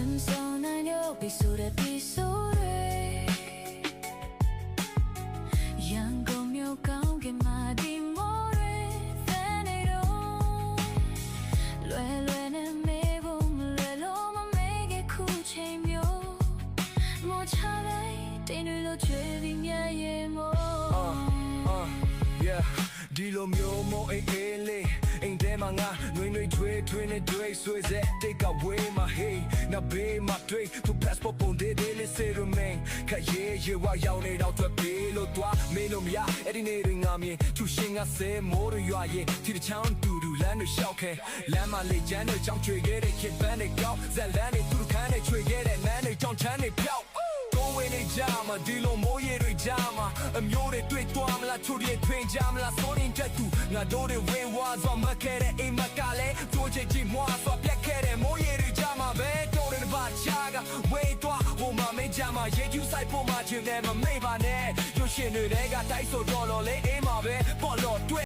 人生难有比数的比数对，阳光有高给马蒂莫瑞，在内容，略略的美不略落嘛没给哭泣苗，莫差来定律了决定呀也莫。Yeah ဒီလိုမျိုးမို့အေးလေးအိမ်ထဲမှာငါနှွေးနှွေးထွေးထွေးနဲ့တွေ့ဆွေးစေတိတ်ကဝေးမှာ hey နောက်ဘေးမှာတွေ့သူ passport ပုံသေးသေးလေးစေရမင်းခက်ရဲရဲဝါရောက်နေတော့တွေ့ပြီလို့သွားမင်းတို့မရအဲ့ဒီနေ့တွေငါမြင်သူရှင်ကဆဲမိုးရွာရင်ဒီတစ်ချောင်းတူတူလမ်းတွေလျှောက်ခဲလမ်းမှာလေချမ်းတွေကြောင်းချွေခဲ့တဲ့ခေပန်းတွေကောက်ဇက်လန်းတွေသူ့ခန်းတွေချွေခဲ့တဲ့လမ်းတွေကြောင်းချမ်းတွေဖြောက်ကိုဝင်းနေကြမှာဒီလိုမိုးရေတွေကြမှာအမျိုးတွေတွေ့သွားမလားချိုတွေထွင်ကြမလားစိုးရင်တက်သူငါတို့တွေဝင်ဝါစွာမခဲ့တဲ့အိမ်မကလည်းတို့ချစ်ကြည့်မွားစွာပြက်ခဲ့တဲ့မိုးရေတွေကြမှာပဲတို့တွေဘာချာကဝေးသွားဟိုမှာမင်းကြမှာရေကျူးဆိုင်ဖို့မှခြင်းနဲ့မမေ့ပါနဲ့ရုပ်ရှင်တွေကတိုက်ဆိုတော့လေအိမ်မှာပဲပေါ်လို့တွေ့